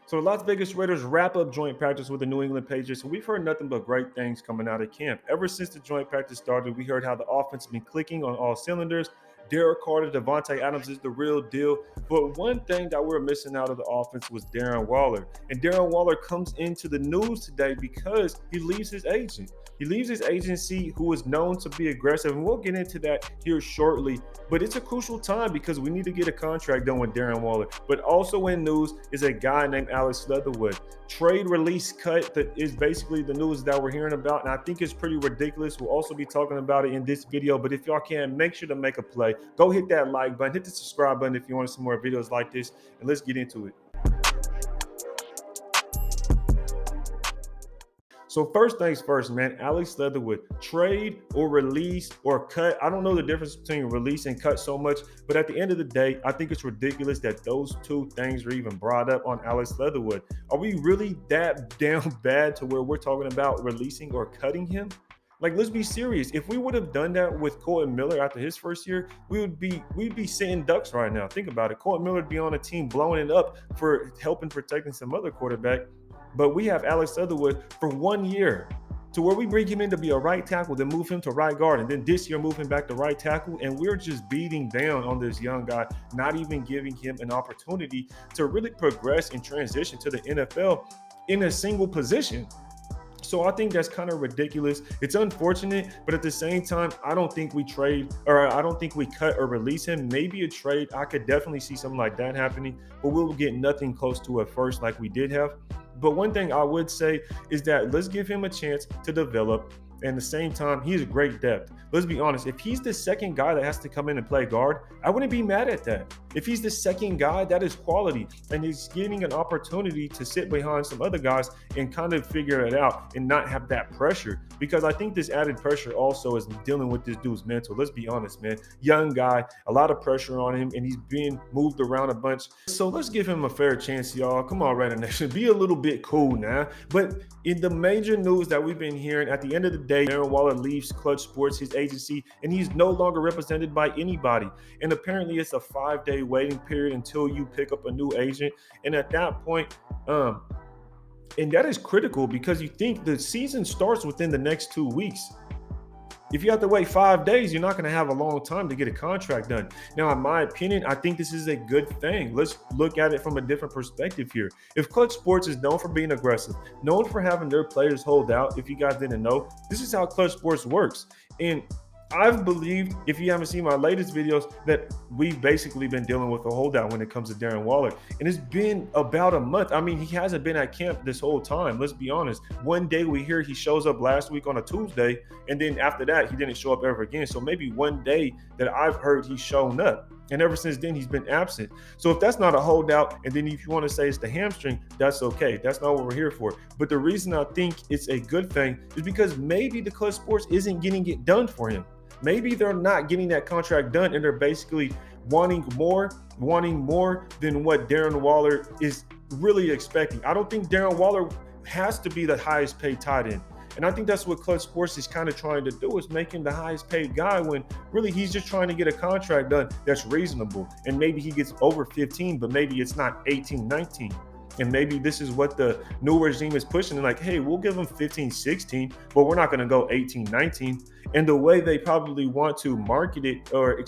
So the Las Vegas Raiders wrap up joint practice with the New England Patriots, and we've heard nothing but great things coming out of camp. Ever since the joint practice started, we heard how the offense has been clicking on all cylinders. Derek Carter, Devontae Adams is the real deal. But one thing that we're missing out of the offense was Darren Waller. And Darren Waller comes into the news today because he leaves his agent. He leaves his agency, who is known to be aggressive, and we'll get into that here shortly. But it's a crucial time because we need to get a contract done with Darren Waller. But also in news is a guy named Alex Leatherwood. Trade release cut that is basically the news that we're hearing about, and I think it's pretty ridiculous. We'll also be talking about it in this video. But if y'all can, make sure to make a play. Go hit that like button, hit the subscribe button if you want some more videos like this, and let's get into it. So first things first, man, Alex Leatherwood, trade or release or cut. I don't know the difference between release and cut so much, but at the end of the day, I think it's ridiculous that those two things are even brought up on Alex Leatherwood. Are we really that down bad to where we're talking about releasing or cutting him? Like, let's be serious. If we would have done that with Colton Miller after his first year, we'd be sitting ducks right now. Think about it. Colton Miller would be on a team blowing it up for helping protecting some other quarterback. But we have Alex Leatherwood for 1 year to where we bring him in to be a right tackle, then move him to right guard, and then this year move him back to right tackle. And we're just beating down on this young guy, not even giving him an opportunity to really progress and transition to the NFL in a single position. So I think that's kind of ridiculous. It's unfortunate, but at the same time, I don't think we trade, or I don't think we cut or release him. Maybe a trade. I could definitely see something like that happening, but we'll get nothing close to it first like we did have. But one thing I would say is that let's give him a chance to develop. And at the same time, he's a great depth. Let's be honest. If he's the second guy that has to come in and play guard, I wouldn't be mad at that. If he's the second guy, that is quality. And he's getting an opportunity to sit behind some other guys and kind of figure it out and not have that pressure. Because I think this added pressure also is dealing with this dude's mental. Let's be honest, man. Young guy, a lot of pressure on him, and he's being moved around a bunch. So let's give him a fair chance, y'all. Come on, Raider Nation. Be a little bit cool now. But in the major news that we've been hearing, at the end of the day, Darren Waller leaves Klutch Sports, his agency, and he's no longer represented by anybody. And apparently it's a 5-day waiting period until you pick up a new agent. And at that point, and that is critical because you think the season starts within the next 2 weeks. If you have to wait 5 days, you're not going to have a long time to get a contract done. Now, in my opinion, I think this is a good thing. Let's look at it from a different perspective here. If Klutch Sports is known for being aggressive, known for having their players hold out, if you guys didn't know, this is how Klutch Sports works. And I've believed, if you haven't seen my latest videos, that we've basically been dealing with a holdout when it comes to Darren Waller. And it's been about a month. I mean, he hasn't been at camp this whole time. Let's be honest. One day we hear he shows up last week on a Tuesday, and then after that, he didn't show up ever again. So maybe one day that I've heard he's shown up. And ever since then, he's been absent. So if that's not a holdout, and then if you want to say it's the hamstring, that's okay. That's not what we're here for. But the reason I think it's a good thing is because maybe the Klutch Sports isn't getting it done for him. Maybe they're not getting that contract done, and they're basically wanting more than what Darren Waller is really expecting. I don't think Darren Waller has to be the highest paid tight end. And I think that's what Klutch Sports is kind of trying to do, is make him the highest paid guy when really he's just trying to get a contract done that's reasonable. And maybe he gets over 15, but maybe it's not 18, 19. And maybe this is what the new regime is pushing. And like, hey, we'll give them 15, 16, but we're not going to go 18, 19. And the way they probably want to market it, or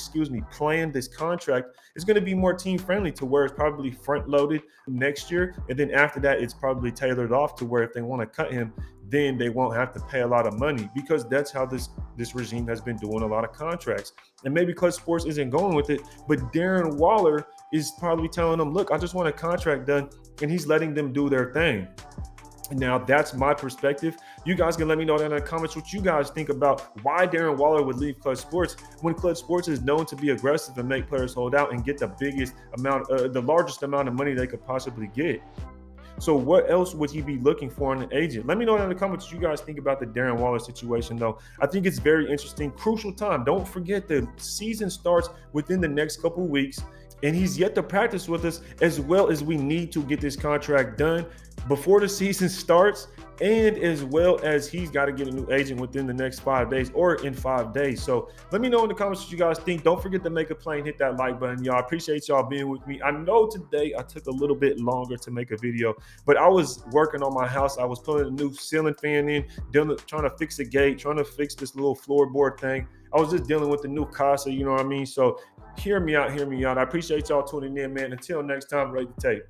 plan this contract is going to be more team friendly, to where it's probably front loaded next year. And then after that, it's probably tailored off to where if they want to cut him, then they won't have to pay a lot of money, because that's how this regime has been doing a lot of contracts. And maybe Klutch Sports isn't going with it, but Darren Waller is probably telling them, look, I just want a contract done, and he's letting them do their thing. Now, that's my perspective. You guys can let me know down in the comments what you guys think about why Darren Waller would leave Klutch Sports, when Klutch Sports is known to be aggressive and make players hold out and get the largest amount of money they could possibly get. So what else would he be looking for in an agent? Let me know in the comments what you guys think about the Darren Waller situation, though. I think it's very interesting. Crucial time. Don't forget the season starts within the next couple of weeks, and he's yet to practice with us, as well as we need to get this contract done before the season starts. and as well as he's got to get a new agent within the next 5 days or in 5 days. So let me know in the comments what you guys think. Don't forget to make a play and hit that like button, y'all. I appreciate y'all being with me. I know today I took a little bit longer to make a video, but I was working on my house. I was putting a new ceiling fan in, trying to fix the gate, trying to fix this little floorboard thing. I was just dealing with the new casa, you know what I mean? So hear me out, hear me out. I appreciate y'all tuning in, man. Until next time, rate the tape.